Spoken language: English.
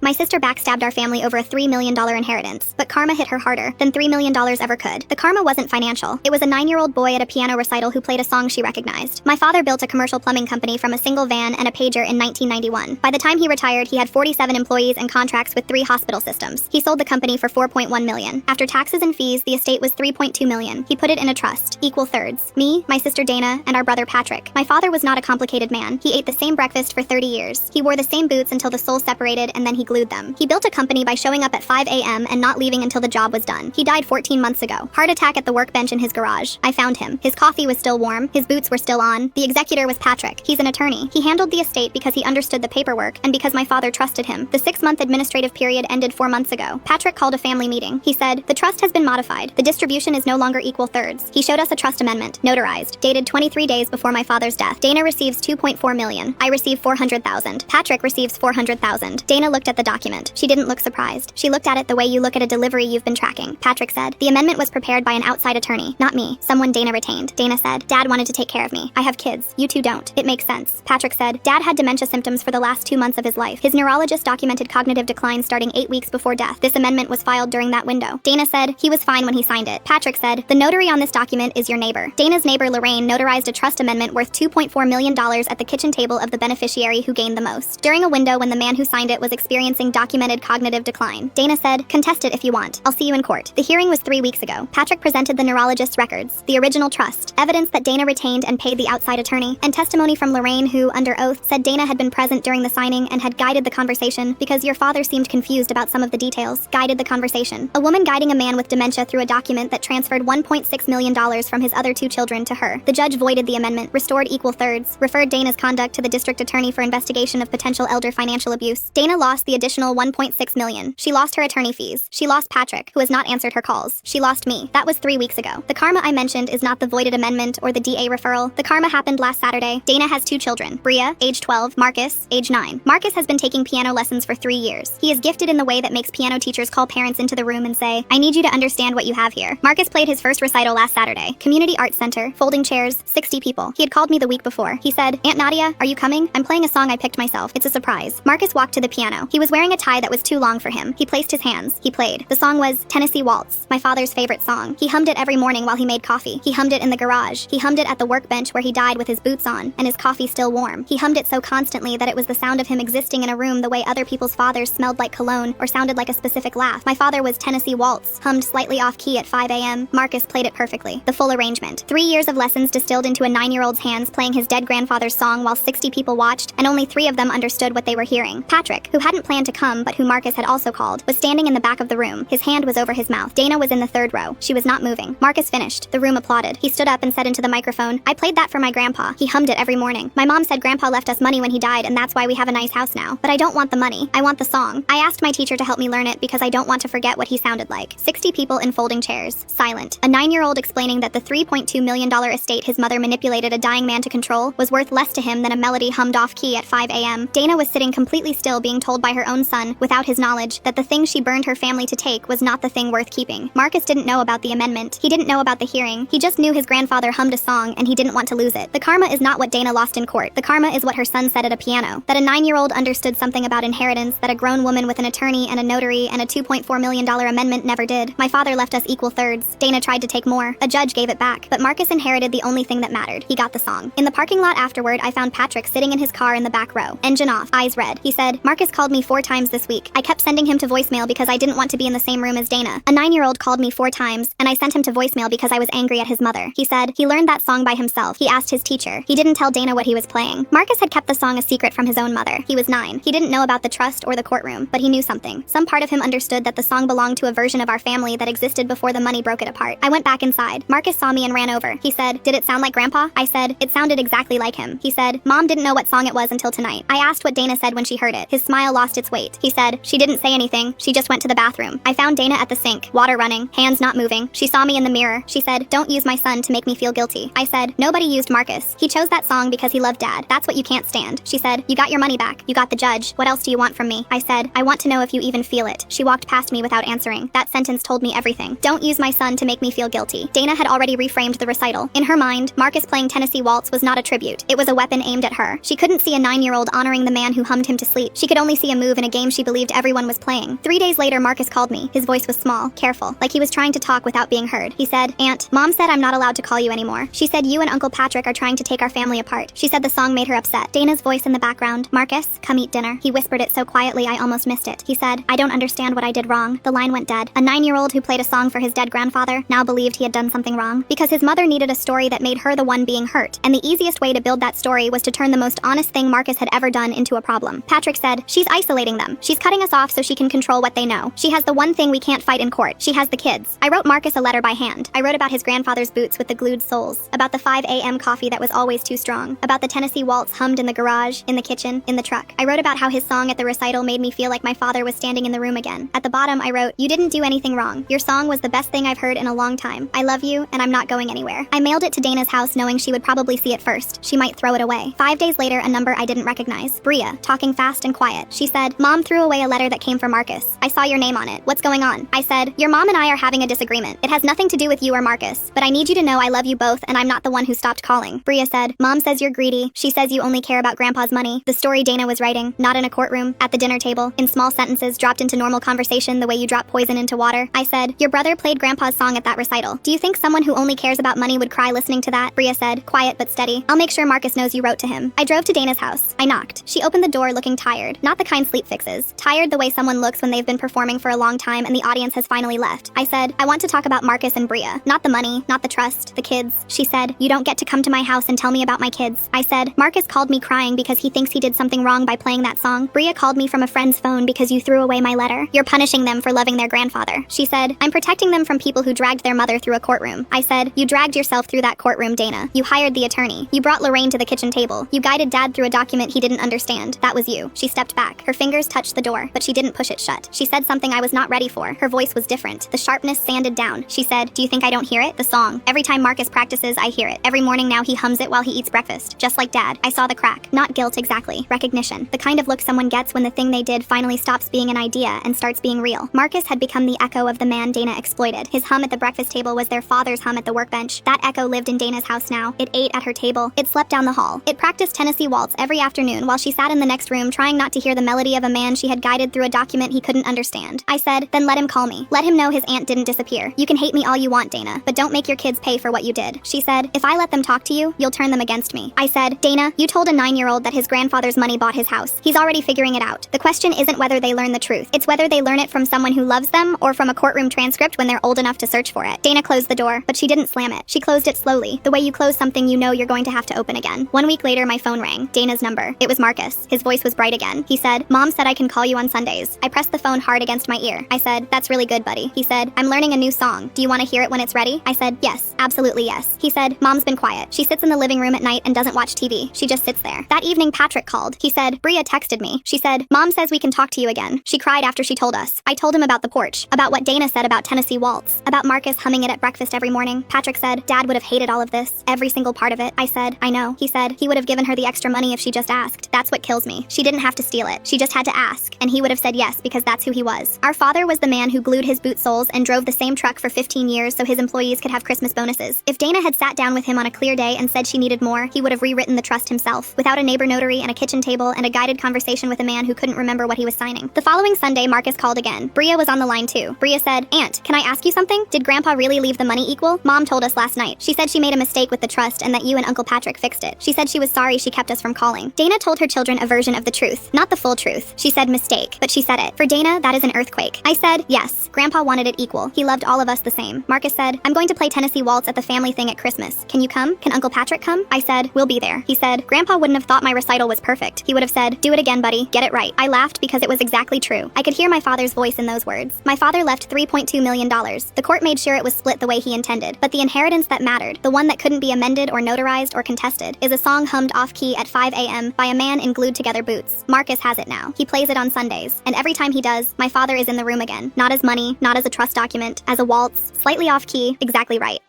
My sister backstabbed our family over a $3 million inheritance, but karma hit her harder than $3 million ever could. The karma wasn't financial. It was a 9-year-old boy at a piano recital who played a song she recognized. My father built a commercial plumbing company from a single van and a pager in 1991. By the time he retired, he had 47 employees and contracts with 3 hospital systems. He sold the company for $4.1 million. After taxes and fees, the estate was $3.2 million. He put it in a trust, equal thirds. Me, my sister Dana, and our brother Patrick. My father was not a complicated man. He ate the same breakfast for 30 years. He wore the same boots until the soles separated and then he glued them. He built a company by showing up at 5 a.m. and not leaving until the job was done. He died 14 months ago. Heart attack at the workbench in his garage. I found him. His coffee was still warm. His boots were still on. The executor was Patrick. He's an attorney. He handled the estate because he understood the paperwork and because my father trusted him. The 6-month administrative period ended 4 months ago. Patrick called a family meeting. He said, "The trust has been modified. The distribution is no longer equal thirds." He showed us a trust amendment, notarized, dated 23 days before my father's death. Dana receives $2.4 million. I receive $400,000. Patrick receives $400,000. Dana looked at the document. She didn't look surprised. She looked at it the way you look at a delivery you've been tracking. Patrick said, "The amendment was prepared by an outside attorney, not me, someone Dana retained." Dana said, "Dad wanted to take care of me. I have kids. You two don't. It makes sense." Patrick said, "Dad had dementia symptoms for the last 2 months of his life. His neurologist documented cognitive decline starting 8 weeks before death. This amendment was filed during that window." Dana said, "He was fine when he signed it." Patrick said, "The notary on this document is your neighbor." Dana's neighbor Lorraine notarized a trust amendment worth $2.4 million at the kitchen table of the beneficiary who gained the most, during a window when the man who signed it was experiencing documented cognitive decline. Dana said, "Contest it if you want. I'll see you in court." The hearing was 3 weeks ago. Patrick presented the neurologist's records, the original trust, evidence that Dana retained and paid the outside attorney, and testimony from Lorraine who, under oath, said Dana had been present during the signing and had guided the conversation because your father seemed confused about some of the details. Guided the conversation. A woman guiding a man with dementia through a document that transferred $1.6 million from his other 2 children to her. The judge voided the amendment, restored equal thirds, referred Dana's conduct to the district attorney for investigation of potential elder financial abuse. Dana lost the additional $1.6 million. She lost her attorney fees. She lost Patrick, who has not answered her calls. She lost me. That was 3 weeks ago. The karma I mentioned is not the voided amendment or the DA referral. The karma happened last Saturday. Dana has 2 children, Bria, age 12, Marcus, age 9. Marcus has been taking piano lessons for 3 years. He is gifted in the way that makes piano teachers call parents into the room and say, "I need you to understand what you have here." Marcus played his first recital last Saturday. Community Arts Center, folding chairs, 60 people. He had called me the week before. He said, "Aunt Nadia, are you coming? I'm playing a song I picked myself. It's a surprise." Marcus walked to the piano. He was wearing a tie that was too long for him. He placed his hands. He played. The song was Tennessee Waltz, my father's favorite song. He hummed it every morning while he made coffee. He hummed it in the garage. He hummed it at the workbench where he died with his boots on and his coffee still warm. He hummed it so constantly that it was the sound of him existing in a room the way other people's fathers smelled like cologne or sounded like a specific laugh. My father was Tennessee Waltz, hummed slightly off key at 5 a.m. Marcus played it perfectly. The full arrangement. 3 years of lessons distilled into a 9-year-old's hands playing his dead grandfather's song while 60 people watched, and only 3 of them understood what they were hearing. Patrick, who hadn't planned to come but who Marcus had also called, was standing in the back of the room. His hand was over his mouth. Dana was in the 3rd row. She was not moving. Marcus finished. The room applauded. He stood up and said into the microphone, "I played that for my grandpa. He hummed it every morning. My mom said grandpa left us money when he died and that's why we have a nice house now. But I don't want the money. I want the song. I asked my teacher to help me learn it because I don't want to forget what he sounded like." 60 people in folding chairs. Silent. A 9-year-old explaining that the $3.2 million estate his mother manipulated a dying man to control was worth less to him than a melody hummed off key at 5 a.m. Dana was sitting completely still being told by her own son, without his knowledge, that the thing she burned her family to take was not the thing worth keeping. Marcus didn't know about the amendment. He didn't know about the hearing. He just knew his grandfather hummed a song and he didn't want to lose it. The karma is not what Dana lost in court. The karma is what her son said at a piano. That a 9-year-old understood something about inheritance that a grown woman with an attorney and a notary and a $2.4 million amendment never did. My father left us equal thirds. Dana tried to take more. A judge gave it back. But Marcus inherited the only thing that mattered. He got the song. In the parking lot afterward, I found Patrick sitting in his car in the back row. Engine off, eyes red. He said, "Marcus called me 4 times this week. I kept sending him to voicemail because I didn't want to be in the same room as Dana. A 9-year-old called me 4 times, and I sent him to voicemail because I was angry at his mother." He said, he learned that song by himself. He asked his teacher. He didn't tell Dana what he was playing. Marcus had kept the song a secret from his own mother. He was 9. He didn't know about the trust or the courtroom, but he knew something. Some part of him understood that the song belonged to a version of our family that existed before the money broke it apart. I went back inside. Marcus saw me and ran over. He said, "Did it sound like Grandpa?" I said, "It sounded exactly like him." He said, "Mom didn't know what song it was until tonight." I asked what Dana said when she heard it. His smile lost its weight. He said, "She didn't say anything. She just went to the bathroom." I found Dana at the sink, water running, hands not moving. She saw me in the mirror. She said, "Don't use my son to make me feel guilty." I said, "Nobody used Marcus. He chose that song because he loved Dad. That's what you can't stand." She said, "You got your money back. You got the judge. What else do you want from me?" I said, "I want to know if you even feel it." She walked past me without answering. That sentence told me everything. Don't use my son to make me feel guilty. Dana had already reframed the recital. In her mind, Marcus playing Tennessee Waltz was not a tribute. It was a weapon aimed at her. She couldn't see a 9-year-old honoring the man who hummed him to sleep. She could only see a mood move in a game she believed everyone was playing. 3 days later, Marcus called me. His voice was small, careful, like he was trying to talk without being heard. He said, "Aunt, Mom said I'm not allowed to call you anymore. She said you and Uncle Patrick are trying to take our family apart. She said the song made her upset." Dana's voice in the background, "Marcus, come eat dinner." He whispered it so quietly I almost missed it. He said, "I don't understand what I did wrong." The line went dead. A 9-year-old who played a song for his dead grandfather now believed he had done something wrong because his mother needed a story that made her the one being hurt, and the easiest way to build that story was to turn the most honest thing Marcus had ever done into a problem. Patrick said, "She's isolating them. She's cutting us off so she can control what they know. She has the one thing we can't fight in court. She has the kids." I wrote Marcus a letter by hand. I wrote about his grandfather's boots with the glued soles, about the 5 a.m. coffee that was always too strong, about the Tennessee waltz hummed in the garage, in the kitchen, in the truck. I wrote about how his song at the recital made me feel like my father was standing in the room again. At the bottom, I wrote, "You didn't do anything wrong. Your song was the best thing I've heard in a long time. I love you, and I'm not going anywhere." I mailed it to Dana's house knowing she would probably see it first. She might throw it away. 5 days later, a number I didn't recognize. Bria, talking fast and quiet. She said, "Mom threw away a letter that came from Marcus. I saw your name on it. What's going on?" I said, "Your mom and I are having a disagreement. It has nothing to do with you or Marcus, but I need you to know I love you both and I'm not the one who stopped calling." Bria said, "Mom says you're greedy. She says you only care about Grandpa's money." The story Dana was writing, not in a courtroom, at the dinner table, in small sentences dropped into normal conversation the way you drop poison into water. I said, "Your brother played Grandpa's song at that recital. Do you think someone who only cares about money would cry listening to that?" Bria said, quiet but steady, "I'll make sure Marcus knows you wrote to him." I drove to Dana's house. I knocked. She opened the door looking tired, not the kind sleep fixes. Tired the way someone looks when they've been performing for a long time and the audience has finally left. I said, "I want to talk about Marcus and Bria. Not the money, not the trust, the kids." She said, "You don't get to come to my house and tell me about my kids." I said, "Marcus called me crying because he thinks he did something wrong by playing that song. Bria called me from a friend's phone because you threw away my letter. You're punishing them for loving their grandfather." She said, "I'm protecting them from people who dragged their mother through a courtroom." I said, "You dragged yourself through that courtroom, Dana. You hired the attorney. You brought Lorraine to the kitchen table. You guided Dad through a document he didn't understand. That was you." She stepped back. Her fingers touched the door, but she didn't push it shut. She said something I was not ready for. Her voice was different. The sharpness sanded down. She said, "Do you think I don't hear it? The song. Every time Marcus practices, I hear it. Every morning now he hums it while he eats breakfast. Just like Dad." I saw the crack. Not guilt exactly. Recognition. The kind of look someone gets when the thing they did finally stops being an idea and starts being real. Marcus had become the echo of the man Dana exploited. His hum at the breakfast table was their father's hum at the workbench. That echo lived in Dana's house now. It ate at her table. It slept down the hall. It practiced Tennessee waltz every afternoon while she sat in the next room trying not to hear the melody of a man she had guided through a document he couldn't understand. I said, "Then let him call me. Let him know his aunt didn't disappear. You can hate me all you want, Dana, but don't make your kids pay for what you did." She said, "If I let them talk to you, you'll turn them against me." I said, "Dana, you told a 9-year-old that his grandfather's money bought his house. He's already figuring it out. The question isn't whether they learn the truth. It's whether they learn it from someone who loves them or from a courtroom transcript when they're old enough to search for it." Dana closed the door, but she didn't slam it. She closed it slowly, the way you close something you know you're going to have to open again. 1 week later, my phone rang. Dana's number. It was Marcus. His voice was bright again. He said, "Mom said I can call you on Sundays." I pressed the phone hard against my ear. I said, "That's really good, buddy." He said, "I'm learning a new song. Do you want to hear it when it's ready?" I said, "Yes, absolutely yes." He said, "Mom's been quiet. She sits in the living room at night and doesn't watch TV. She just sits there." That evening, Patrick called. He said, "Bria texted me. She said, 'Mom says we can talk to you again.' She cried after she told us." I told him about the porch, about what Dana said about Tennessee waltz, about Marcus humming it at breakfast every morning. Patrick said, "Dad would have hated all of this, every single part of it." I said, "I know." He said, "He would have given her the extra money if she just asked. That's what kills me. She didn't have to steal it. She just had to ask, and he would have said yes because that's who he was." Our father was the man who glued his boot soles and drove the same truck for 15 years so his employees could have Christmas bonuses. If Dana had sat down with him on a clear day and said she needed more, he would have rewritten the trust himself, without a neighbor notary and a kitchen table and a guided conversation with a man who couldn't remember what he was signing. The following Sunday, Marcus called again. Bria was on the line too. Bria said, "Aunt, can I ask you something? Did Grandpa really leave the money equal? Mom told us last night. She said she made a mistake with the trust and that you and Uncle Patrick fixed it. She said she was sorry she kept us from calling." Dana told her children a version of the truth, not the full truth. She said mistake, but she said it. For Dana, that is an earthquake. I said, "Yes, Grandpa wanted it equal. He loved all of us the same." Marcus said, "I'm going to play Tennessee waltz at the family thing at Christmas. Can you come? Can Uncle Patrick come?" I said, "We'll be there." He said, "Grandpa wouldn't have thought my recital was perfect. He would have said, 'Do it again, buddy. Get it right.'" I laughed because it was exactly true. I could hear my father's voice in those words. My father left $3.2 million. The court made sure it was split the way he intended. But the inheritance that mattered, the one that couldn't be amended or notarized or contested, is a song hummed off-key at 5 a.m. by a man in glued-together boots. Marcus has it now. He plays it on Sundays. And every time he does, my father is in the room again. Not as money, not as a trust document, as a waltz, slightly off-key, exactly right.